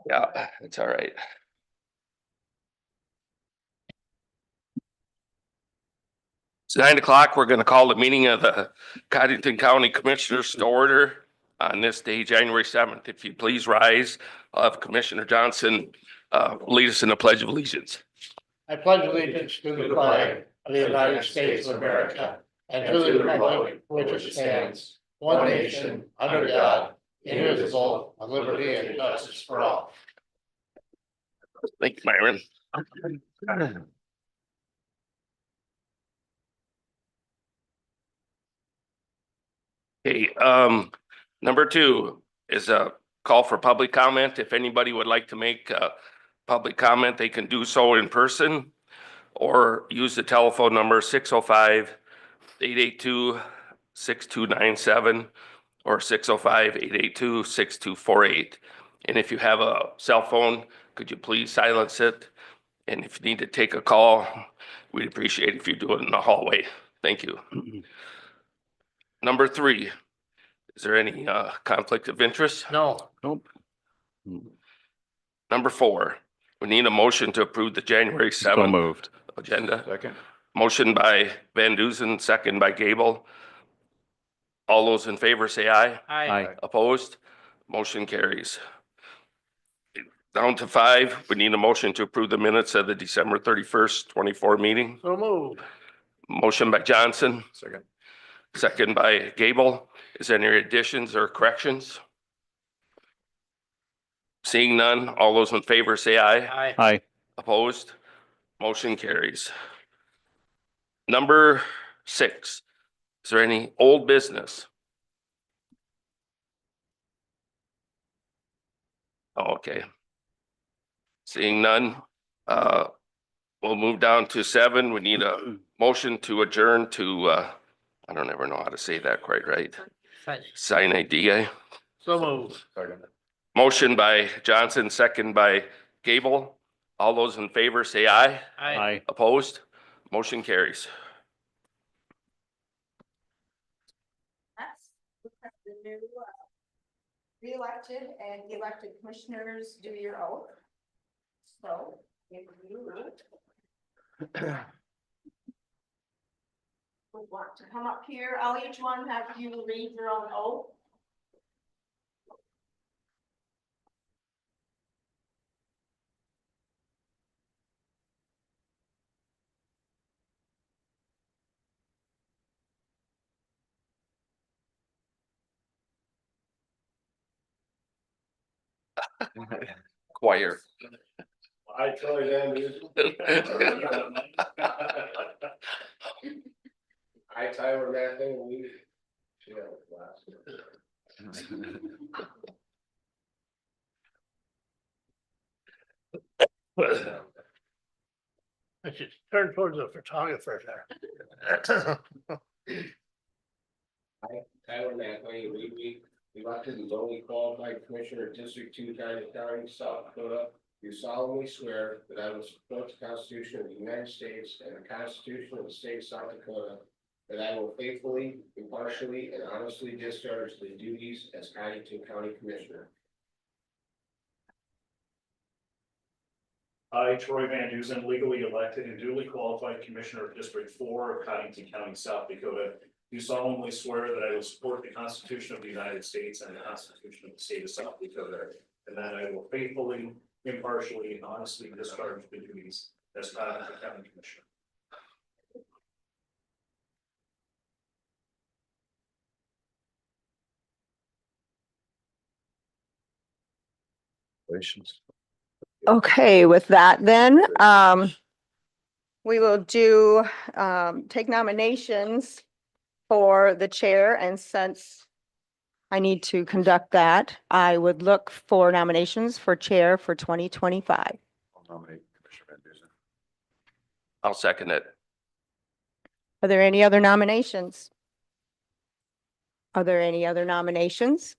Yeah, it's all right. It's 9 o'clock. We're going to call the meeting of the Codington County Commissioners to order on this day, January 7th. If you please rise, I'll have Commissioner Johnson lead us in the Pledge of Allegiance. I pledge allegiance to the flag of the United States of America and to the republic for which it stands, one nation, under God, indivisible, with liberty and justice for all. Thank you, Myron. Okay, number 2 is a call for public comment. If anybody would like to make a public comment, they can do so in person or use the telephone number 605-882-6297 or 605-882-6248. And if you have a cell phone, could you please silence it? And if you need to take a call, we'd appreciate it if you do it in the hallway. Thank you. Number 3, is there any conflict of interest? No. Nope. Number 4, we need a motion to approve the January 7th So moved. agenda. Second. Motion by Van Duzen, second by Gable. All those in favor say aye. Aye. Opposed? Motion carries. Down to 5, we need a motion to approve the minutes of the December 31st, 24 meeting. So moved. Motion by Johnson, Second. second by Gable. Is there any additions or corrections? Seeing none, all those in favor say aye. Aye. Aye. Opposed? Motion carries. Number 6, is there any old business? Oh, okay. Seeing none, we'll move down to 7. We need a motion to adjourn to, I don't ever know how to say that quite right. Sign idea. So moved. Second. Motion by Johnson, second by Gable. All those in favor say aye. Aye. Opposed? Motion carries. Next, we have the new re-elected and elected commissioners do your oath. So if you would want to come up here, I'll each one have you read your own oath. Choir. I Troy Van Duzen. I Tyler Matthew. We. I should turn towards the photographer there. Tyler Matthew, we elected and only qualified commissioner of District 2, County, South Dakota. Do solemnly swear that I will support the Constitution of the United States and the Constitution of the State of South Dakota, that I will faithfully, impartially, and honestly discharge the duties as Codington County Commissioner. I, Troy Van Duzen, legally elected and duly qualified Commissioner of District 4 of Codington County, South Dakota, do solemnly swear that I will support the Constitution of the United States and the Constitution of the State of South Dakota, and that I will faithfully, impartially, and honestly discharge the duties as Codington County Commissioner. Congratulations. Okay, with that then, we will do, take nominations for the chair, and since I need to conduct that, I would look for nominations for chair for 2025. I'll nominate Commissioner Van Duzen. I'll second it. Are there any other nominations? Are there any other nominations?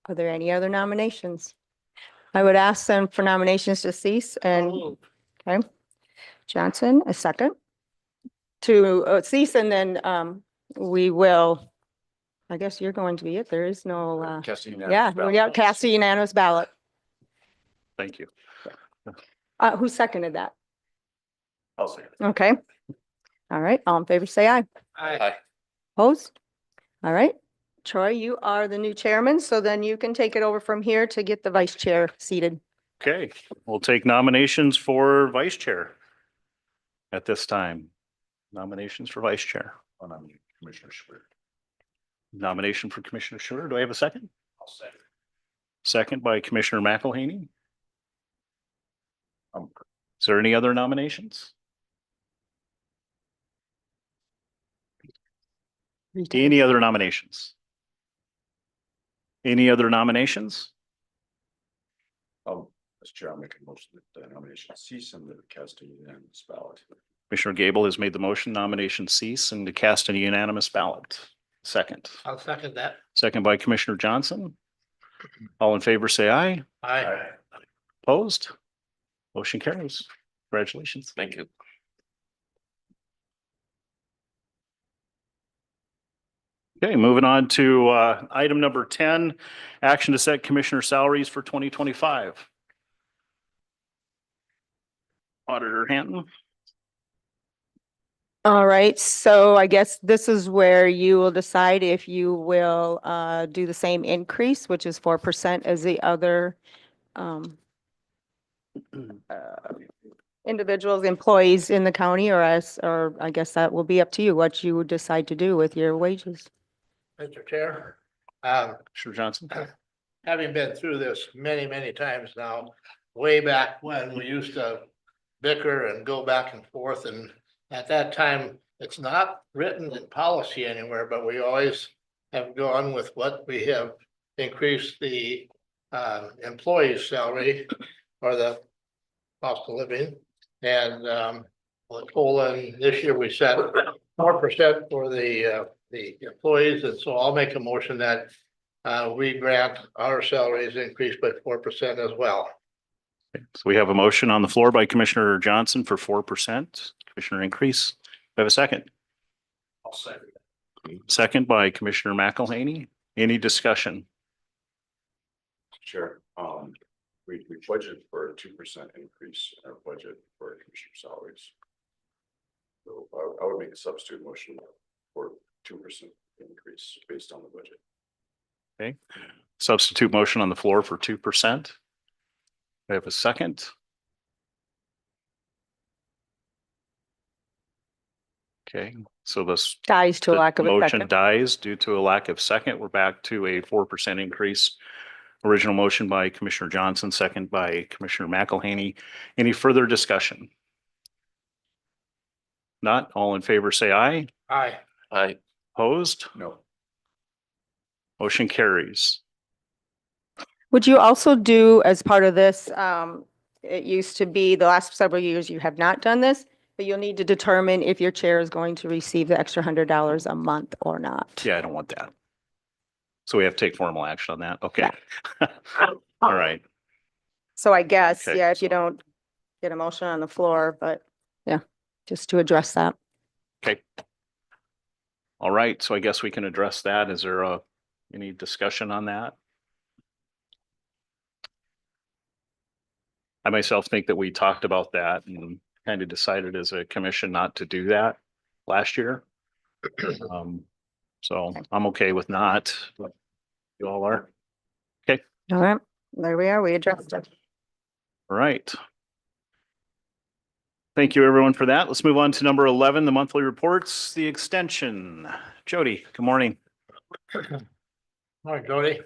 Are there any other nominations? I would ask them for nominations to cease and, okay. Johnson, a second. To cease, and then we will I guess you're going to be it. There is no, Casting yeah, unanimous we ballot. got cast a unanimous ballot. Thank you. Who seconded that? I'll say. Okay. All right, all in favor, say aye. Aye. Opposed? All right. Troy, you are the new chairman, so then you can take it over from here to get the vice chair seated. Okay, we'll take nominations for vice chair at this time. Nominations for vice chair. I'll nominate Commissioner Schwer. Nomination for Commissioner Schwer. Do I have a second? I'll second. Second by Commissioner McElhaney. Um, Is there any other nominations? Any other nominations? Any other nominations? Mr. Chair, I'll make a motion that the nomination cease and the casting unanimous ballot. Commissioner Gable has made the motion, nomination cease and to cast a unanimous ballot. Second. I'll second that. Second by Commissioner Johnson. All in favor, say aye. Aye. Opposed? Motion carries. Congratulations. Thank you. Okay, moving on to item number 10, action to set commissioner salaries for 2025. Auditor Hanton. All right, so I guess this is where you will decide if you will do the same increase, which is 4% as the other individuals, employees in the county, or I guess that will be up to you, what you would decide to do with your wages. Mr. Chair, Commissioner Johnson. having been through this many, many times now, way back when we used to bicker and go back and forth, and at that time, it's not written in policy anywhere, but we always have gone with what we have increased the employee's salary or the cost of living. And this year we set 4% for the employees, and so I'll make a motion that we grant our salaries increased by 4% as well. So we have a motion on the floor by Commissioner Johnson for 4% commissioner increase. We have a second. I'll second. Second by Commissioner McElhaney. Any discussion? Chair, we budgeted for a 2% increase in our budget for commissioner salaries. So I would make a substitute motion for 2% increase based on the budget. Okay, substitute motion on the floor for 2%. I have a second. Okay, so this Dies to a lack of a motion second. dies due to a lack of second. We're back to a 4% increase. Original motion by Commissioner Johnson, second by Commissioner McElhaney. Any further discussion? Not all in favor, say aye. Aye. Aye. Opposed? No. Motion carries. Would you also do as part of this, it used to be the last several years you have not done this, but you'll need to determine if your chair is going to receive the extra $100 a month or not. Yeah, I don't want that. So we have to take formal action on that. Okay. All right. So I guess, Okay, yeah, if you so- don't get a motion on the floor, but yeah, just to address that. Okay. All right. So I guess we can address that. Is there any discussion on that? I myself think that we talked about that and kind of decided as a commission not to do that last year. So I'm okay with not, but you all are. All right, there we are. We addressed it. All right. Thank you, everyone, for that. Let's move on to number 11, the monthly reports, the extension. Jody, good morning. All right, Jody.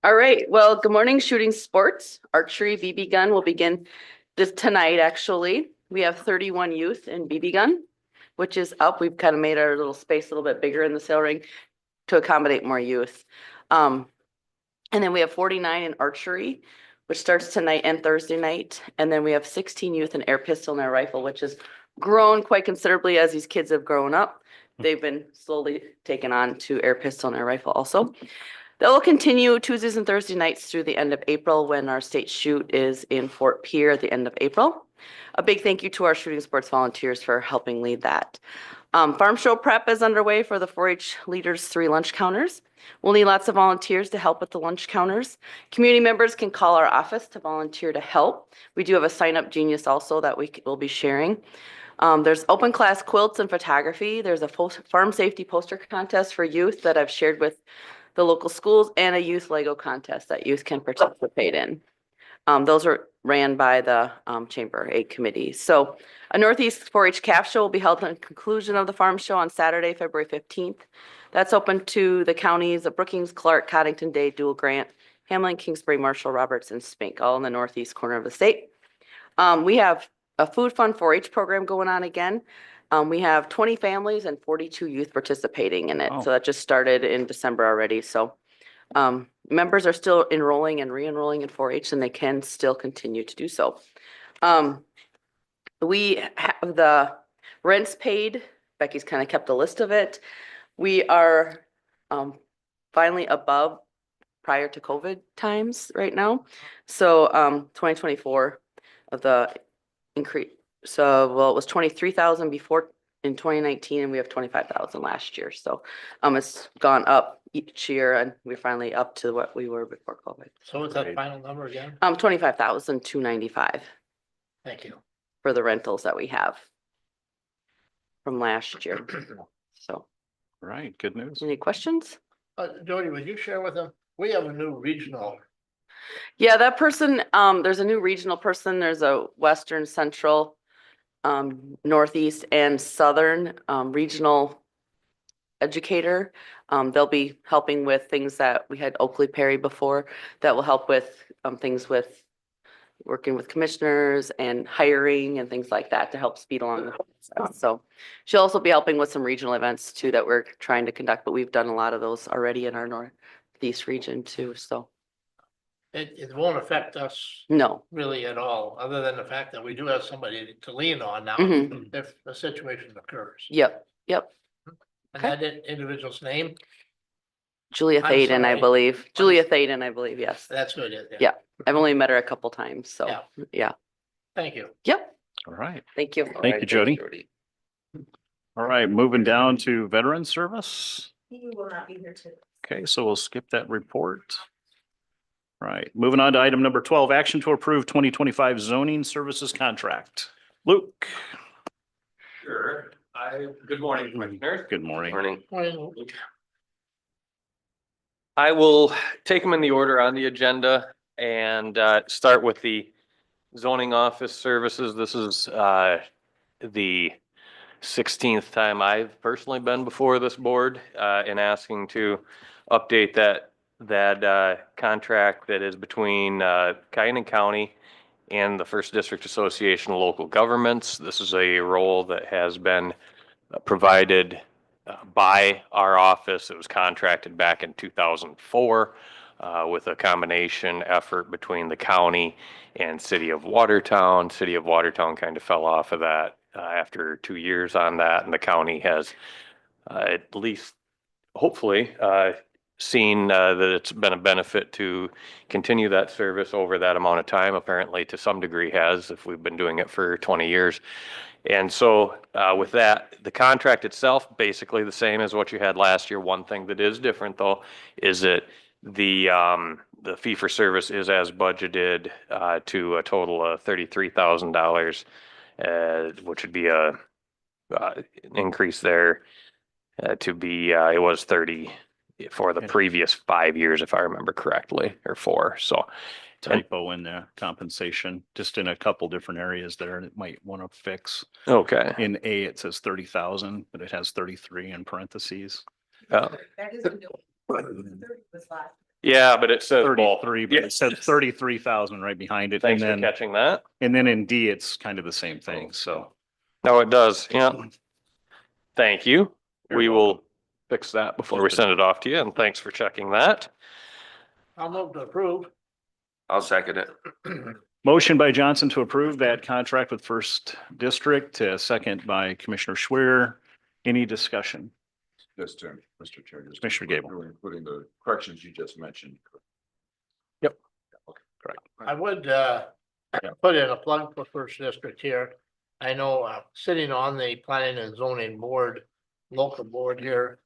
All right, well, good morning, shooting sports, archery, BB gun will begin this tonight, actually. We have 31 youth in BB gun, which is up. We've kind of made our little space a little bit bigger in the sail ring to accommodate more youth. And then we have 49 in archery, which starts tonight and Thursday night. And then we have 16 youth in air pistol and air rifle, which has grown quite considerably as these kids have grown up. They've been slowly taken on to air pistol and air rifle also. That will continue Tuesdays and Thursday nights through the end of April when our state shoot is in Fort Pierre at the end of April. a big thank you to our shooting sports volunteers for helping lead that. Farm show prep is underway for the 4-H Leaders 3 lunch counters. We'll need lots of volunteers to help with the lunch counters. Community members can call our office to volunteer to help. We do have a sign up genius also that we will be sharing. There's open class quilts and photography. There's a farm safety poster contest for youth that I've shared with the local schools, and a youth Lego contest that youth can participate in. Those are ran by the Chamber 8 committee. So a Northeast 4-H calf show will be held at the conclusion of the farm show on Saturday, February 15th. That's open to the counties of Brookings, Clark, Codington, Day, Dual Grant, Hamlin, Kingsbury, Marshall, Roberts, and Spink, all in the northeast corner of the state. We have a food fund 4-H program going on again. We have 20 families and 42 youth participating in it. Wow. So that just started in December already. So members are still enrolling and re-enrolling in 4-H, and they can still continue to do so. We have the rents paid. Becky's kind of kept a list of it. We are finally above prior to COVID times right now. So 2024 of the increase. So, well, it was 23,000 before in 2019, and we have 25,000 last year. So it's gone up each year, and we're finally up to what we were before COVID. So what's that final number again? 25,295 Thank you. for the rentals that we have from last year. So, Right, good news. any questions? Jody, would you share with them? We have a new regional. Yeah, that person, there's a new regional person. There's a Western, Central, Northeast, and Southern regional educator. They'll be helping with things that we had Oakley Perry before that will help with things with working with commissioners and hiring and things like that to help speed along the process. So she'll also be helping with some regional events too that we're trying to conduct, but we've done a lot of those already in our Northeast region too. So It won't affect us no. really at all, other than the fact that we do have somebody to lean on now Mhm. if a situation occurs. Yep. And that individual's name, Julia I'm Thaden, I sorry. believe. Julia Thaden, I believe, yes. that's who it is. Yeah. I've only met her a couple times, so, Yeah. yeah. Thank you. Yep, All right. thank you. All Thank right, you, thanks, Jody. All right, moving down to veteran service. He will not be here today. Okay, so we'll skip that report. Right, moving on to item number 12, action to approve 2025 zoning services contract. Luke, Sure. Good morning, Commissioners. good morning. Morning. Well, I will take them in the order on the agenda and start with the zoning office services. This is the 16th time I've personally been before this board in asking to update that contract that is between Codington County and the First District Association of Local Governments. This is a role that has been provided by our office. It was contracted back in 2004 with a combination effort between the county and City of Watertown. City of Watertown kind of fell off of that after 2 years on that, and the county has at least hopefully seen that it's been a benefit to continue that service over that amount of time. Apparently to some degree has, if we've been doing it for 20 years. And so with that, the contract itself, basically the same as what you had last year. One thing that is different though, is that the fee for service is as budgeted to a total of $33,000, which would be an increase there to be, it was 30 for the previous 5 years, if I remember correctly, or 4. So Typo in the compensation, just in a couple different areas there that might want to fix. okay. In A, it says 30,000, but it has 33 in parentheses. That is a new one. 30 was last. Yeah, but it says both. 33, but it says 33,000 right behind it. Thanks And for then, catching that. and then in D, it's kind of the same thing. So No, it does. Yeah. Thank you. You're We welcome. will fix that before we send it off to you, and thanks for checking that. I'll move to approve. I'll second it. motion by Johnson to approve that contract with First District, second by Commissioner Schwer. Any discussion? Just to, Mr. Chair. just Commissioner Gable. Including the corrections you just mentioned. Yep. Okay. Correct. I would put in a plug for First District here. I know, sitting on the planning and zoning board, local board here.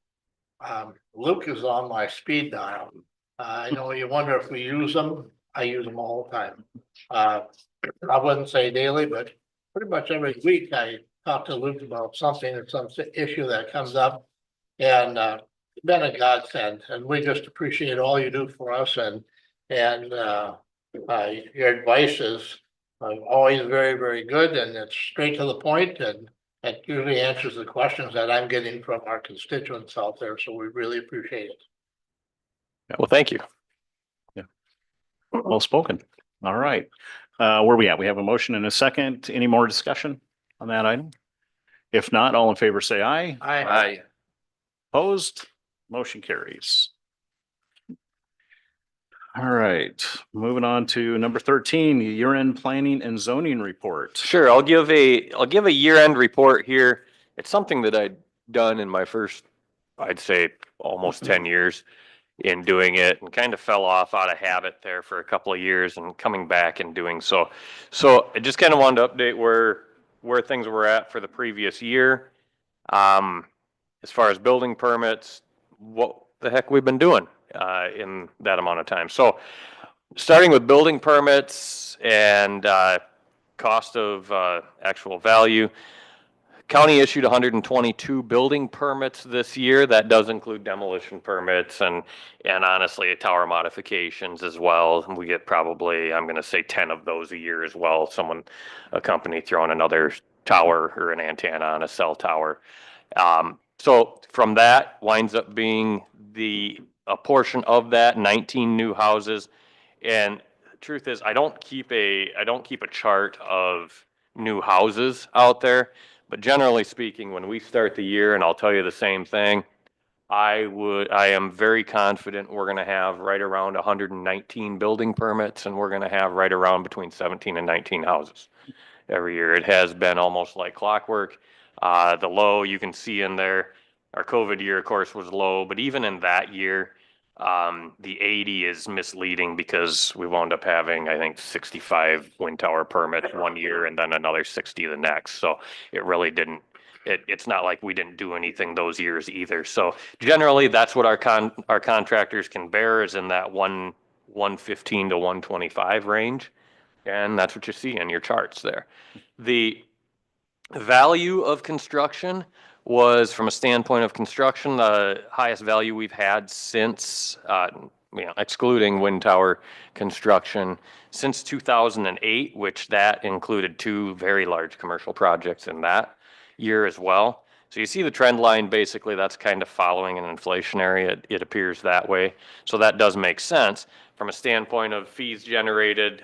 Luke is on my speed dial. I know you wonder if we use them. I use them all the time. I wouldn't say daily, but pretty much every week I talk to Luke about something or some issue that comes up. And been a godsend, and we just appreciate all you do for us, and your advice is always very, very good, and it's straight to the point, and it usually answers the questions that I'm getting from our constituents out there, so we really appreciate it. Well, thank you. Well spoken. All right. Where we at? We have a motion and a second. Any more discussion on that item? If not, all in favor say aye. Aye. Opposed? Motion carries. All right, moving on to number 13, the year-end planning and zoning report. Sure, I'll give a year-end report here. It's something that I'd done in my first, I'd say, almost 10 years in doing it, and kind of fell off out of habit there for a couple of years and coming back and doing so. So I just kind of wanted to update where things were at for the previous year. As far as building permits, what the heck we've been doing in that amount of time. So starting with building permits and cost of actual value, county issued 122 building permits this year. That does include demolition permits and honestly tower modifications as well. We get probably, I'm going to say 10 of those a year as well. A company throwing another tower or an antenna on a cell tower. So from that winds up being a portion of that 19 new houses. And the truth is, I don't keep a chart of new houses out there, but generally speaking, when we start the year, and I'll tell you the same thing, I am very confident we're going to have right around 119 building permits, and we're going to have right around between 17 and 19 houses every year. It has been almost like clockwork. The low you can see in there, our COVID year, of course, was low, but even in that year, the 80 is misleading because we wound up having, I think, 65 wind tower permits one year and then another 60 the next. So it really didn't, it's not like we didn't do anything those years either. So generally, that's what our contractors can bear, is in that 115 to 125 range. And that's what you see in your charts there. The value of construction was, from a standpoint of construction, the highest value we've had since, excluding wind tower construction, since 2008, which that included 2 very large commercial projects in that year as well. So you see the trend line, basically that's kind of following an inflationary, it appears that way. So that does make sense. From a standpoint of fees generated,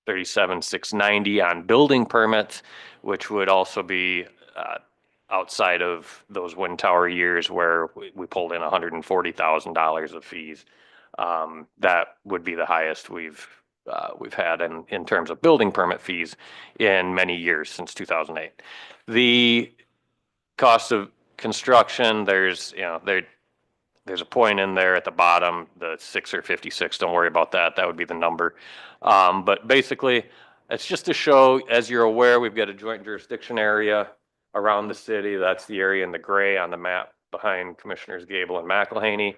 37,690 on building permits, which would also be outside of those wind tower years where we pulled in $140,000 of fees. That would be the highest we've had in terms of building permit fees in many years since 2008. The cost of construction, there's a point in there at the bottom, the 6 or 56, don't worry about that. That would be the number. But basically, it's just to show, as you're aware, we've got a joint jurisdiction area around the city. That's the area in the gray on the map behind Commissioners Gable and McElhaney.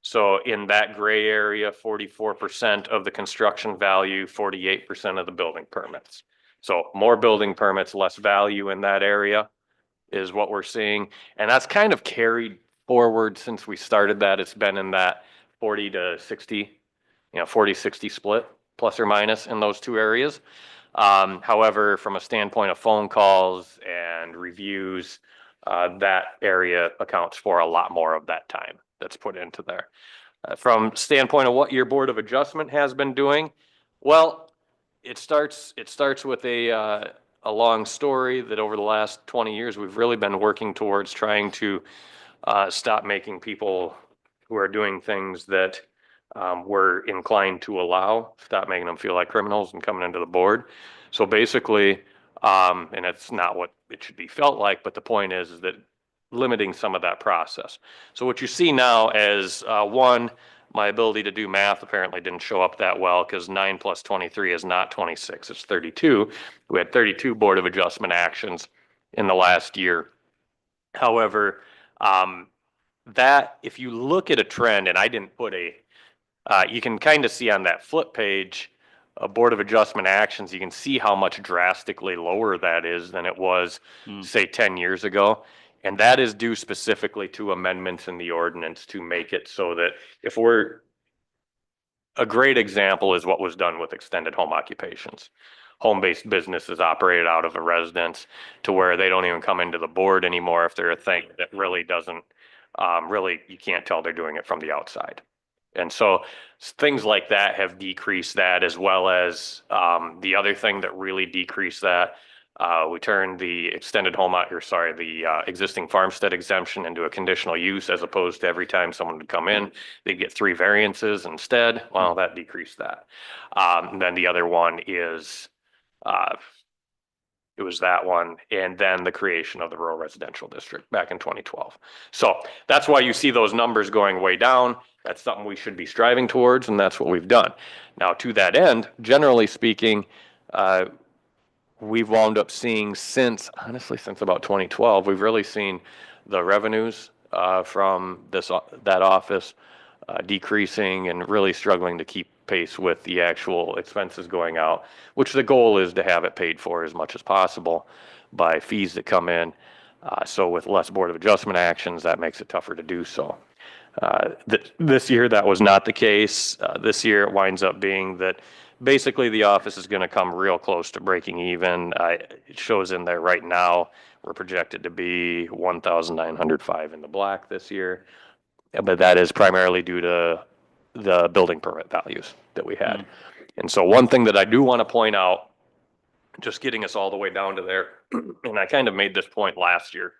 So in that gray area, 44% of the construction value, 48% of the building permits. So more building permits, less value in that area is what we're seeing. And that's kind of carried forward since we started that. It's been in that 40 to 60, 40-60 split, plus or minus, in those 2 areas. However, from a standpoint of phone calls and reviews, that area accounts for a lot more of that time that's put into there. From standpoint of what your Board of Adjustment has been doing, well, it starts with a long story that over the last 20 years, we've really been working towards trying to stop making people who are doing things that we're inclined to allow, stop making them feel like criminals and coming into the board. So basically, and it's not what it should be felt like, but the point is that limiting some of that process. So what you see now is, one, My ability to do math apparently didn't show up that well because 9 plus 23 is not 26, it's 32. We had 32 Board of Adjustment actions in the last year. However, that if you look at a trend, and I didn't put you can kind of see on that flip page, Board of Adjustment actions, you can see how much drastically lower that is than it was, say, 10 years ago. And that is due specifically to amendments in the ordinance to make it so that if we're, a great example is what was done with extended home occupations. Home-based businesses operated out of a residence to where they don't even come into the board anymore if they're a thing that really doesn't, really, you can't tell they're doing it from the outside. And so things like that have decreased that, as well as the other thing that really decreased that. We turned the existing farmstead exemption into a conditional use, as opposed to every time someone would come in, they'd get 3 variances instead. Well, that decreased that. And then the other one is, it was that one, and then the creation of the rural residential district back in 2012. So that's why you see those numbers going way down. That's something we should be striving towards, and that's what we've done. Now, to that end, generally speaking, we've wound up seeing honestly, since about 2012, we've really seen the revenues from that office decreasing and really struggling to keep pace with the actual expenses going out, which the goal is to have it paid for as much as possible by fees that come in. So with less Board of Adjustment actions, that makes it tougher to do so. This year, that was not the case. This year, it winds up being that basically the office is going to come real close to breaking even. It shows in there right now, we're projected to be 1,905 in the black this year. But that is primarily due to the building permit values that we had. And so one thing that I do want to point out, just getting us all the way down to there, and I kind of made this point last year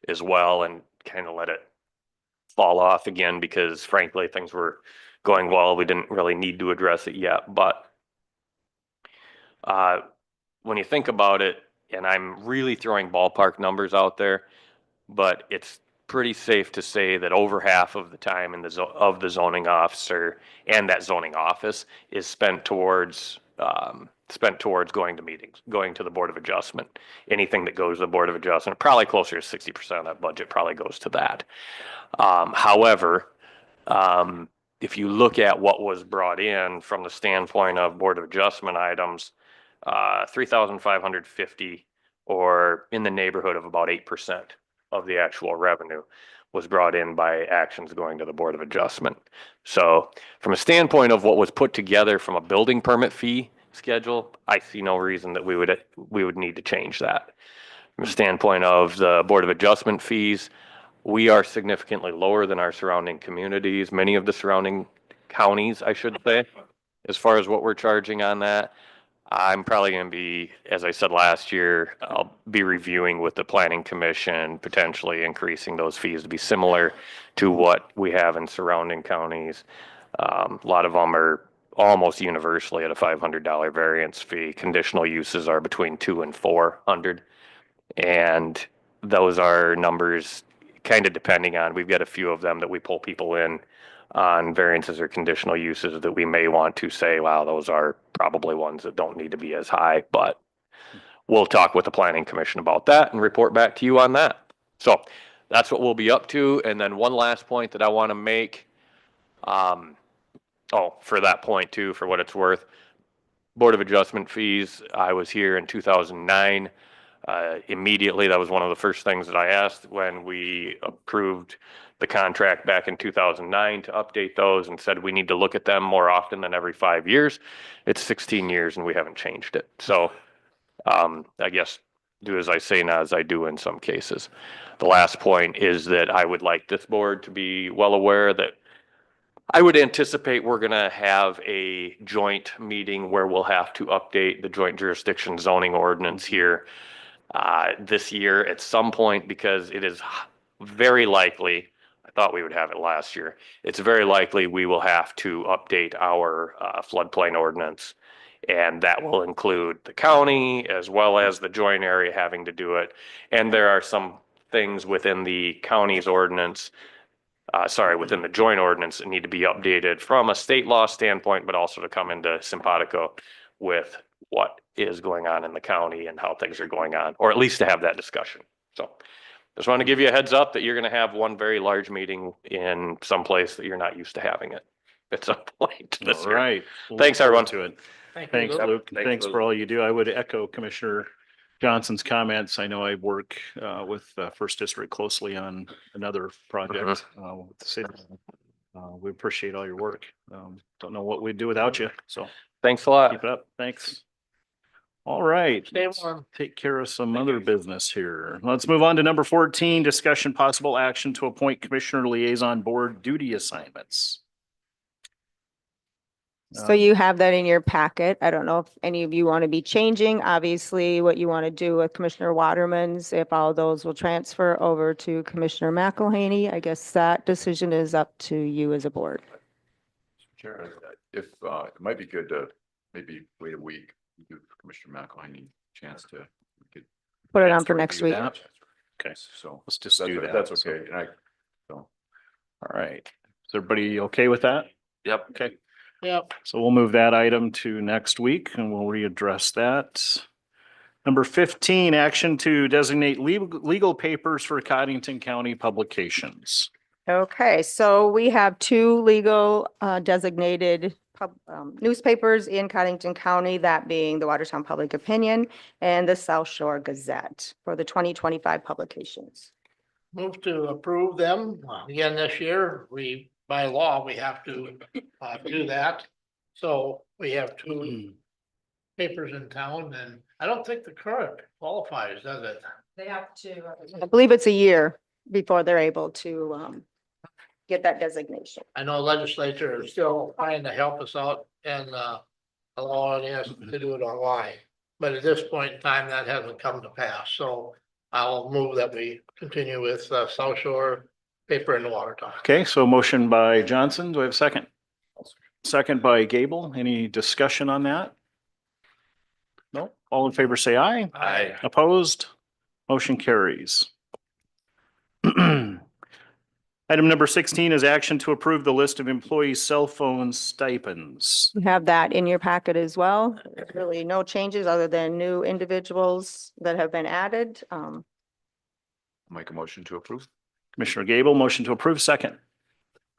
as well and kind of let it fall off again because frankly, things were going well. We didn't really need to address it yet. But when you think about it, and I'm really throwing ballpark numbers out there, but it's pretty safe to say that over half of the time of the zoning officer and that zoning office is spent towards going to meetings, going to the Board of Adjustment. Anything that goes to the Board of Adjustment, probably closer to 60% of that budget probably goes to that. However, if you look at what was brought in from the standpoint of Board of Adjustment items, 3,550 or in the neighborhood of about 8% of the actual revenue was brought in by actions going to the Board of Adjustment. So from a standpoint of what was put together from a building permit fee schedule, I see no reason that we would need to change that. From a standpoint of the Board of Adjustment fees, we are significantly lower than our surrounding communities, many of the surrounding counties, I should say, as far as what we're charging on that. I'm probably going to be, as I said last year, I'll be reviewing with the Planning Commission, potentially increasing those fees to be similar to what we have in surrounding counties. A lot of them are almost universally at a $500 variance fee. Conditional uses are between $200 and $400. And those are numbers kind of depending on, we've got a few of them that we pull people in on variances or conditional uses that we may want to say, wow, those are probably ones that don't need to be as high, but we'll talk with the Planning Commission about that and report back to you on that. So that's what we'll be up to. And then one last point that I want to make, for that point too, for what it's worth, Board of Adjustment fees, I was here in 2009. Immediately, that was one of the first things that I asked when we approved the contract back in 2009 to update those and said we need to look at them more often than every 5 years. It's 16 years and we haven't changed it. So I guess do as I say, not as I do in some cases. The last point is that I would like this board to be well aware that I would anticipate we're going to have a joint meeting where we'll have to update the joint jurisdiction zoning ordinance here this year at some point, because it is very likely, I thought we would have it last year, it's very likely we will have to update our floodplain ordinance. And that will include the county as well as the joint area having to do it. And there are some things within the county's ordinance within the joint ordinance that need to be updated from a state law standpoint, but also to come into Simpatico with what is going on in the county and how things are going on, or at least to have that discussion. So just want to give you a heads up that you're going to have one very large meeting in some place that you're not used to having it at some point this All year. right. We'll Thanks, look forward everyone. To it. Thank you, Thanks, Luke. Luke. Thanks, Thanks Luke. for all you do. I would echo Commissioner Johnson's comments. I know I work with First District closely on another project with the city. We appreciate all your work. Don't know what we'd do without you. So Thanks a lot. keep it up. Thanks. All right. Stay let's warm. Take care of some other business here. Let's move on to number 14, discussion possible action to appoint Commissioner Liaison Board duty assignments. So you have that in your packet. I don't know if any of you want to be changing, obviously, what you want to do with Commissioner Waterman's, if all those will transfer over to Commissioner McElhaney. I guess that decision is up to you as a board. Chair, if, it might be good to maybe wait a week, give Commissioner McElhaney a chance to. we could Put it on for review next week. that. Okay. So Let's just do that. that's okay. And so. All right. Is everybody okay with that? Yep. Okay. Yep. So we'll move that item to next week and we'll readdress that. Number 15, action to designate legal papers for Codington County publications. Okay, so we have two legal designated newspapers in Codington County, that being the Watertown Public Opinion and the South Shore Gazette for the 2025 publications. Move to approve them again this year. By law, we have to do that. So we have two papers in town, and I don't think the current qualifies, does it? They have to. I believe it's a year before they're able to get that designation. I know legislature is still trying to help us out and allowing us to do it online. But at this point in time, that hasn't come to pass, so I'll move that we continue with South Shore paper in the Watertown. Okay, so motion by Johnson. Do I have a second? Second by Gable. Any discussion on that? No? All in favor, say aye. Aye. Opposed? Motion carries. Item number 16 is action to approve the list of employee cell phone stipends. You have that in your packet as well. There's really no changes other than new individuals that have been added. Make a motion to approve. Commissioner Gable, motion to approve, second.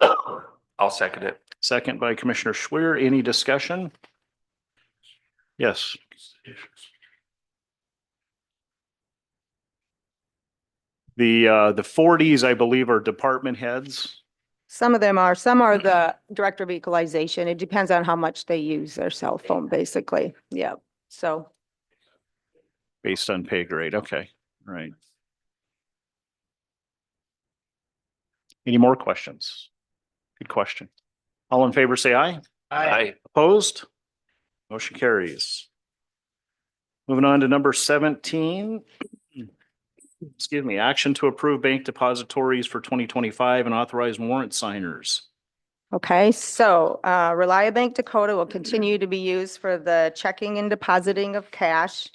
I'll second it. Second by Commissioner Schwer. Any discussion? Yes. The 40s, I believe, are department heads. Some are the director of equalization. It depends on how much they use their cell phone, basically. Yeah, so. Based on pay grade. Okay, right. Any more questions? Good question. All in favor, say aye. Aye. Opposed? Motion carries. Moving on to number 17. Excuse me, action to approve bank depositories for 2025 and authorize warrant signers. Okay, so Reliabank Dakota will continue to be used for the checking and depositing of cash.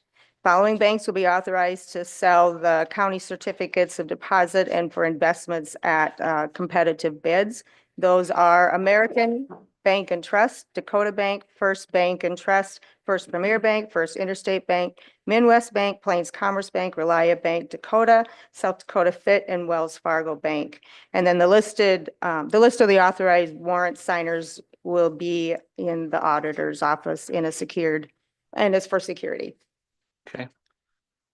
Following banks will be authorized to sell the county certificates of deposit and for investments at competitive bids. Those are American Bank and Trust, Dakota Bank, First Bank and Trust, First Premier Bank, First Interstate Bank, Midwest Bank, Plains Commerce Bank, Reliabank Dakota, South Dakota Fit, and Wells Fargo Bank. And then the list of the authorized warrant signers will be in the auditor's office in a secured, and it's for security. Okay,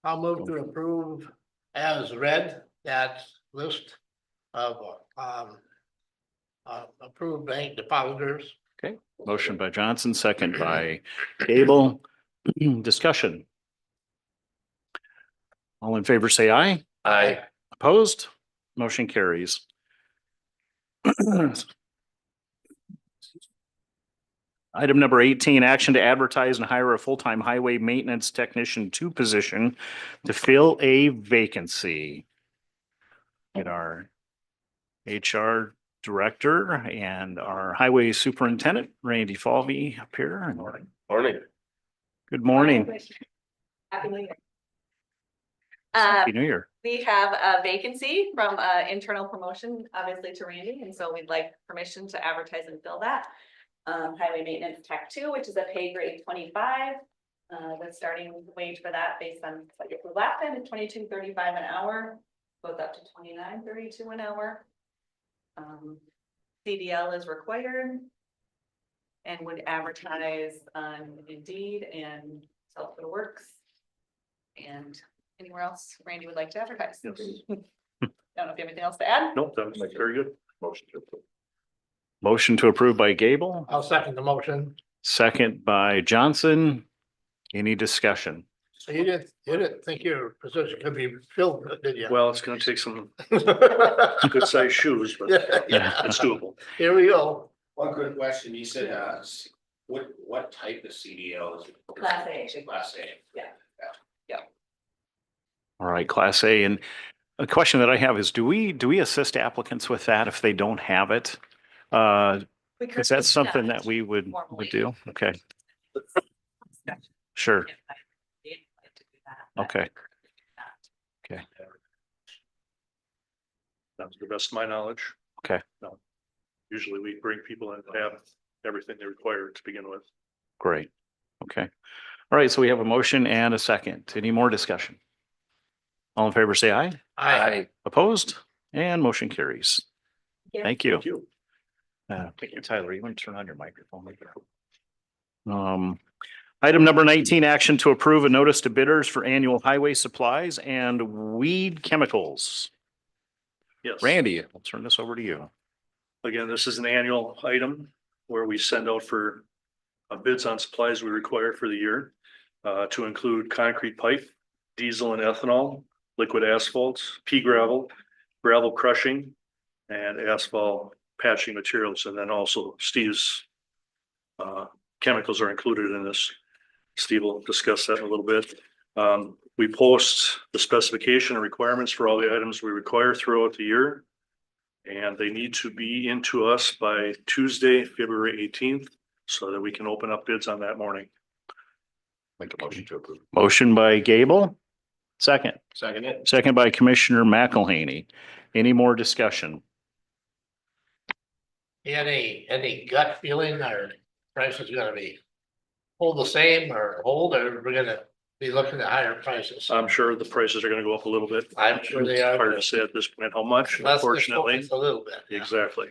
I'll move to approve as read that list of approved bank depositors. okay. Motion by Johnson, second by Gable. Discussion. All in favor, say aye. Aye. Opposed? Motion carries. Item number 18, action to advertise and hire a full-time highway maintenance technician 2 position to fill a vacancy. Get our HR director and our highway superintendent, Randy Falvey, up here. Morning. Good morning. Happy New Year. Happy New Year. We have a vacancy from internal promotion, obviously to Randy, and so we'd like permission to advertise and fill that. Highway maintenance tech 2, which is a pay grade 25. The starting wage for that based on what you approved last time is $22.35 an hour, goes up to $29.32 an hour. CDL is required and would advertise on Indeed and South Dakota Works. And anywhere else Randy would like to advertise. Yes. Don't know if you have anything else to add? Nope, that was very good. Motion to approve. Motion to approve by Gable, I'll second the motion. second by Johnson. Any discussion? So you didn't think your position could be filled, did you? Well, it's gonna take some good sized shoes, but Yeah. it's doable. Here we go. One quick question, you said, what type of CDL is it? Class A. Class A. All right, Class A. And a question that I have is, do we assist applicants with that if they don't have it? Is that something that we would do? Okay, sure. Okay. That was the best of my knowledge. Okay. No. Usually we bring people in that have everything they require to begin with. Great. Okay. All right, so we have a motion and a second. Any more discussion? All in favor, say aye. Aye. Opposed? And motion carries. Thank you. Thank you. Thank you, Tyler. You want to turn on your microphone? Item number 19, action to approve a notice to bidders for annual highway supplies and weed chemicals. Yes. Randy, I'll turn this over to you. Again, this is an annual item where we send out for bids on supplies we require for the year, to include concrete pipe, diesel and ethanol, liquid asphalt, pea gravel, gravel crushing, and asphalt patching materials. And then also Steve's chemicals are included in this. Steve will discuss that in a little bit. We post the specification and requirements for all the items we require throughout the year. And they need to be into us by Tuesday, February 18th, so that we can open up bids on that morning. Make a motion to approve. Motion by Gable. Second. Second it. Second by Commissioner McElhaney. Any more discussion? Any gut feeling our price is gonna be hold the same or hold, or we're gonna be looking at higher prices? I'm sure the prices are gonna go up a little bit. I'm sure they are. Hard to say at this point how much, Let's just unfortunately. focus a little bit. Exactly.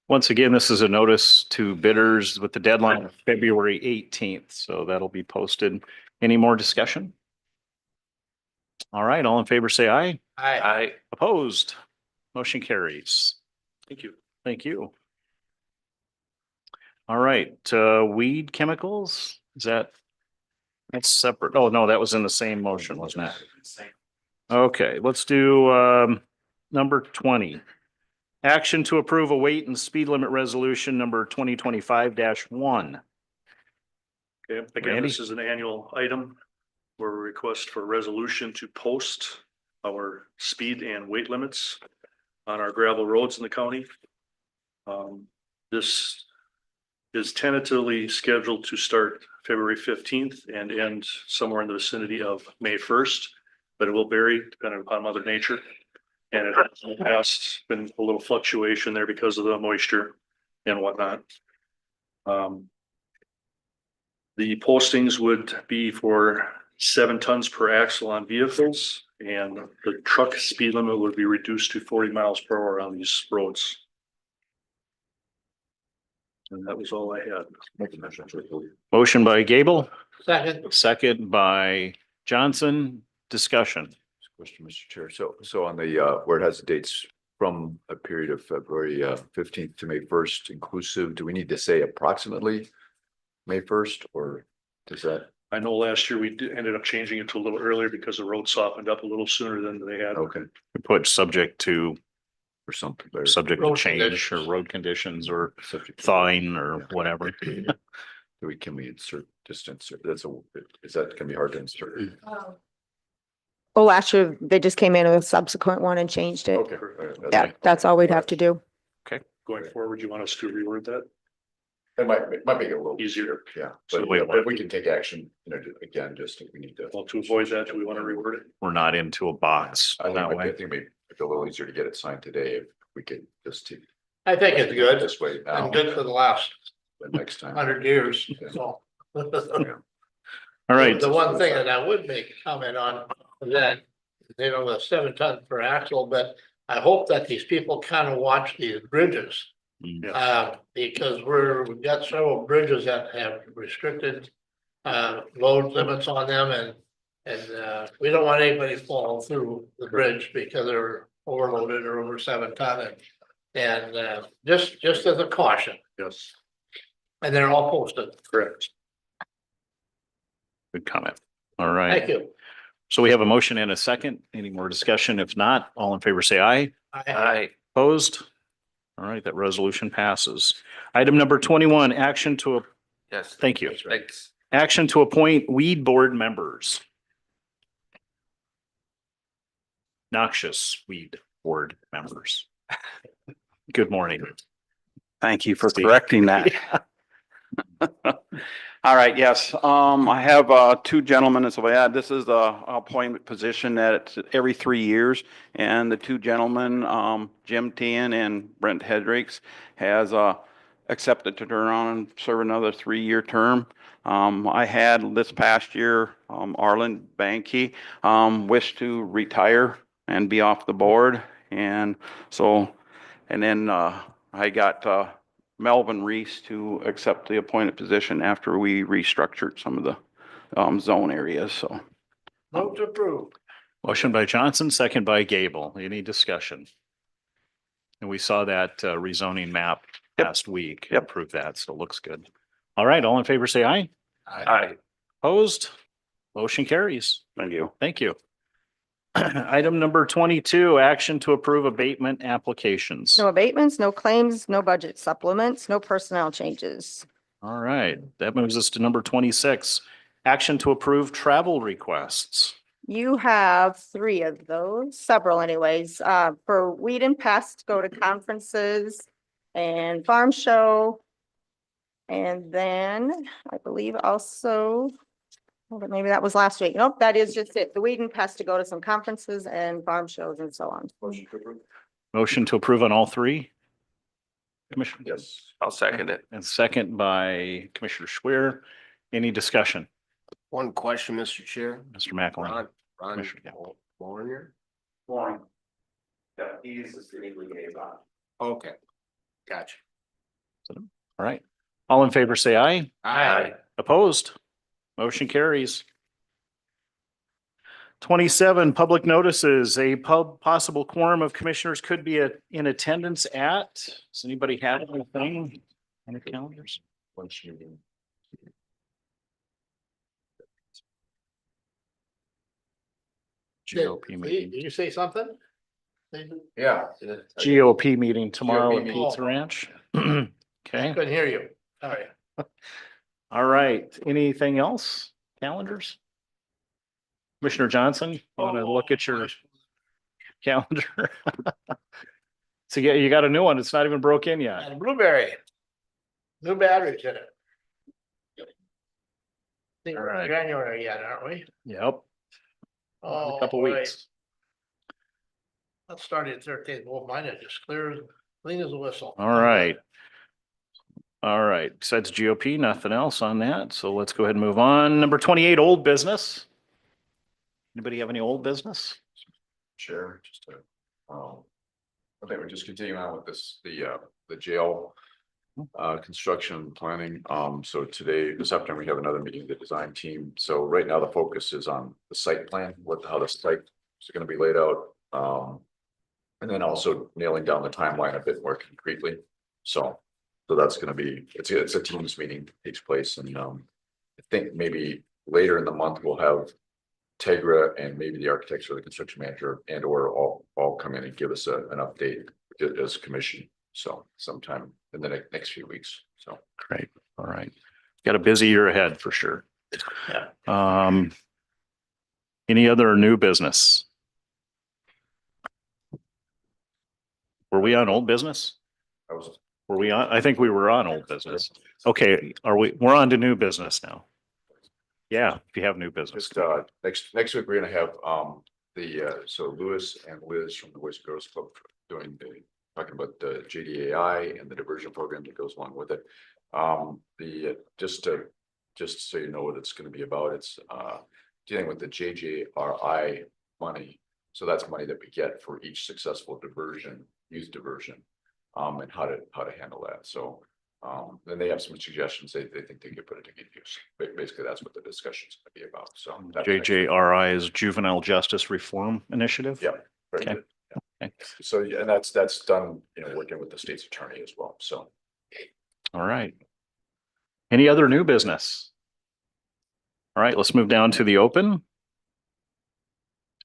Once again, this is a notice to bidders with the deadline of February 18th, so that'll be posted. Any more discussion? All right, all in favor, say aye. Aye. Opposed? Motion carries. Thank you. Thank you. All right, weed chemicals, that's separate. Oh, no, that was in the same motion, wasn't it? Okay, let's do number 20. Action to approve a weight and speed limit resolution number 2025-1. Okay, again, Randy? this is an annual item where we request for a resolution to post our speed and weight limits on our gravel roads in the county. This is tentatively scheduled to start February 15th and end somewhere in the vicinity of May 1st, but it will vary depending upon Mother Nature. And it has in the past been a little fluctuation there because of the moisture and whatnot. The postings would be for 7 tons per axle on vehicles, and the truck speed limit would be reduced to 40 miles per hour on these roads. And that was all I had. Make a motion to approve. Motion by Gable, Second. second by Johnson. Discussion. Question, Mr. Chair. So on the, where it has the dates from a period of February 15th to May 1st inclusive, do we need to say approximately May 1st, or does that? I know last year ended up changing it to a little earlier because the road softened up a little sooner than they had. Okay, We put subject to something there. subject to Road change or conditions. road conditions or Subject to- thawing or Yeah. whatever. Can we insert distance? Is that gonna be hard to insert? Well, last year, they just came in with a subsequent one and changed it. Okay. all right, that's Yeah, fine. that's all we'd have to do. Going forward, you want us to reword that? it might make it a little easier, yeah, So but we- but we can take action, again, just if we need to. Well, to avoid that, do we want to reword it? We're not into a box I think, that I way. think maybe it's a little easier to get it signed today if we could just take I think it's good. this way now, And good for the last but next time. 100 years, so. All right. The one thing that I would make a comment on that, the 7 ton per axle, but I hope that these people kind of watch these bridges. Mm. Because we've got several bridges that have restricted load limits on them and we don't want anybody falling through the bridge because they're overloaded or over 7 ton and just as a caution, Yes. and they're all posted. Correct. Good comment. All right. Thank you. So we have a motion and a second. Any more discussion? If not, all in favor, say aye. I Opposed? All right, that resolution passes. Item number 21, action to, Yes. thank you. Thanks. Action to appoint weed board members. Noxious weed board members. Good morning. Thank you for Steve. correcting that. All right, yes, I have two gentlemen as well. This is the appointment position that it's every 3 years. And the two gentlemen, Jim Tian and Brent Hedricks, has accepted to turn on and serve another 3-year term. I had this past year, Arlen Banky wished to retire and be off the board. And so, and then I got Melvin Reese to accept the appointed position after we restructured some of the zone areas, so. Vote to approve. Motion by Johnson, second by Gable. Any discussion? And we saw that rezoning map Yep. last week. Yep. Approved that, so it looks good. All right, all in favor, say aye. Aye. Opposed? Motion carries. Thank you. Thank you. Item number 22, action to approve abatement applications. No abatements, no claims, no budget supplements, no personnel changes. All right, that moves us to number 26, action to approve travel requests. You have 3 of those, several anyways, for Weed and Pest, go to conferences and farm show. And then I believe also, but maybe that was last week. Nope, that is just it. The Weed and Pest to go to some conferences and farm shows and so on. Motion to approve on all 3? Commissioner? Yes. I'll second it. And second by Commissioner Schwer. Any discussion? One question, Mr. Chair. Mr. McElwain? Ron Commissioner, yeah. Warner? Warren. Yeah, he's the city liaison. Okay. Gotcha. All right. All in favor, say aye. Aye. Opposed? Motion carries. 27, public notices. A possible quorum of commissioners could be in attendance at. Does anybody have anything on the calendars? Lunch meeting. GOP Did meeting. you say something? Yeah. GOP meeting tomorrow at GOP Pizza Ranch. Okay, Couldn't hear you. Sorry. all right. Anything else? Calendars? Commissioner Johnson, you want to look at your calendar? So yeah, you got a new one. It's not even broke in yet. And blueberry. New batteries in it. Think we're in Alright. January yet, aren't we? Yep, a Oh, couple boy. weeks. Let's start at 13th. Well, mine is just clean as a whistle. All right. All right. Besides GOP, nothing else on that. So let's go ahead and move on. Number 28, old business. Anybody have any old business? Chair, just to, I think we're just continuing on with the jail. Construction and planning. So today, this afternoon, we have another meeting with the design team. So right now the focus is on the site plan, how the site is gonna be laid out. And then also nailing down the timeline a bit more concretely. So that's gonna be, it's a teams meeting takes place and, I think maybe later in the month we'll have Tegra and maybe the architects or the construction manager and or all come in and give us an update as commission. So sometime in the next few weeks. So. Great. All right. Got a busy year ahead for sure. Yeah. Any other new business? Were we on old business? I was Were we on? I think we were on old business. Okay, we're on to new business now. Yeah, if you have new business. Just, next week, we're gonna have, so Louis and Liz from the Boys and Girls Club talking about the JDAI and the diversion program that goes along with it. Just so you know what it's gonna be about, it's, dealing with the JJRI money. So that's money that we get for each successful youth diversion, and how to handle that. So, then they have some suggestions they think they could put it to good use. Basically, that's what the discussion's gonna be about. So. that's next week. JJRI is Juvenile Justice Reform Initiative. Yeah. Very Okay. good. Yeah. Okay. So, yeah, and that's done, working with the state's attorney as well. So. All right. Any other new business? All right, let's move down to the open.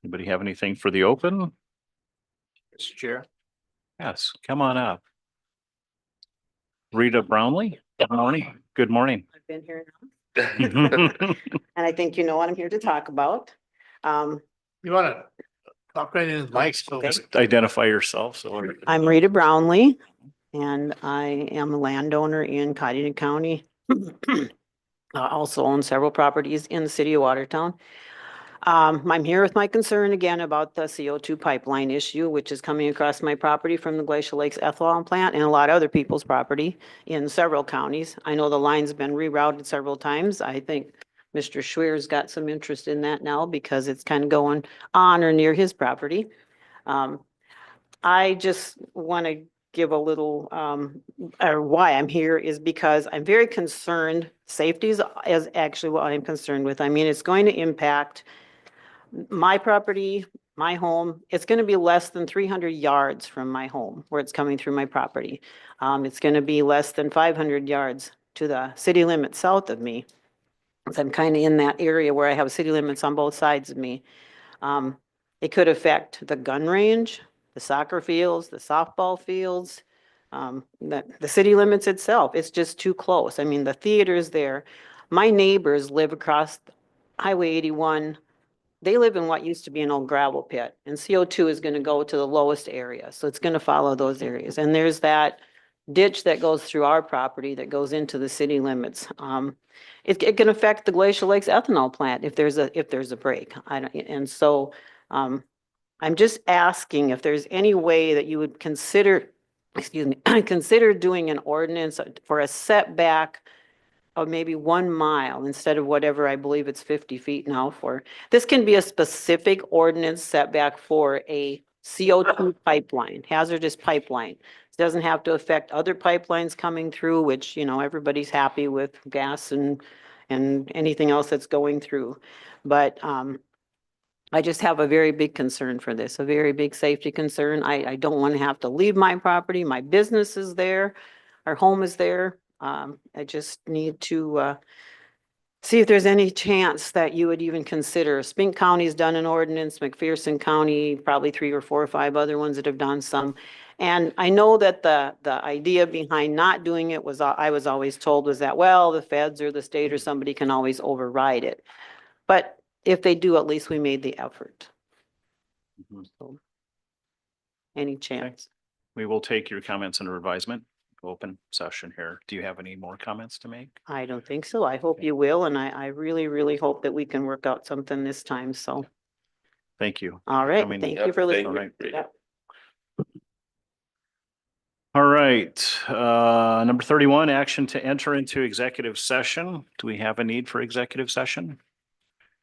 Anybody have anything for the open? Mr. Chair. Yes, come on up. Rita Brownlee, good morning. Good morning. I've been here now, and I think you know what I'm here to talk about. You wanna talk right in the mic, so. Okay. Just identify yourself, so. I'm Rita Brownlee, and I am a landowner in Codington County. I also own several properties in the city of Watertown. I'm here with my concern again about the CO2 pipeline issue, which is coming across my property from the Glacial Lakes ethanol plant and a lot of other people's property in several counties. I know the line's been rerouted several times. I think Mr. Schwer's got some interest in that now because it's kind of going on or near his property. I just want to give a little, or why I'm here is because I'm very concerned. Safety is actually what I'm concerned with. I mean, it's going to impact my property, my home. It's going to be less than 300 yards from my home where it's coming through my property. It's going to be less than 500 yards to the city limits south of me. So I'm kind of in that area where I have city limits on both sides of me. It could affect the gun range, the soccer fields, the softball fields, the city limits itself. It's just too close. I mean, the theater's there. My neighbors live across Highway 81. They live in what used to be an old gravel pit, and CO2 is going to go to the lowest area. So it's going to follow those areas. And there's that ditch that goes through our property that goes into the city limits. It can affect the Glacial Lakes ethanol plant if there's a break. I'm just asking if there's any way that you would consider, consider doing an ordinance for a setback of maybe 1 mile instead of whatever, I believe it's 50 feet now for. This can be a specific ordinance setback for a CO2 pipeline, hazardous pipeline. It doesn't have to affect other pipelines coming through, which, everybody's happy with gas and anything else that's going through. But I just have a very big concern for this, a very big safety concern. I don't want to have to leave my property. My business is there. Our home is there. I just need to see if there's any chance that you would even consider. Spink County's done an ordinance, McPherson County, probably 3 or 4 or 5 other ones that have done some. And I know that the idea behind not doing it was, I was always told was that, well, the feds or the state or somebody can always override it. But if they do, at least we made the effort. So, any chance? We will take your comments under advisement. Open session here. Do you have any more comments to make? I don't think so. I hope you will. And I really, really hope that we can work out something this time. So, Thank you. all right. mean, Thank you for thank listening. you. Yep. All right, number 31, action to enter into executive session. Do we have a need for executive session?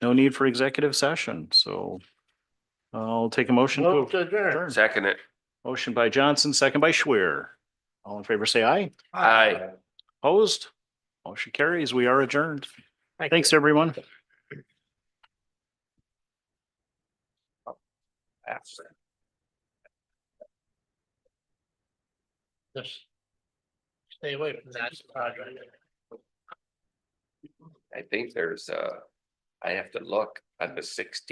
No need for executive session, so I'll take a motion to Move to adjourn. adjourn. Second it. Motion by Johnson, second by Schwer. All in favor, say aye. Aye. Opposed? Motion carries. We are adjourned. Thank Thanks, everyone. Just stay away from that project. I think there's I have to look on the 16th.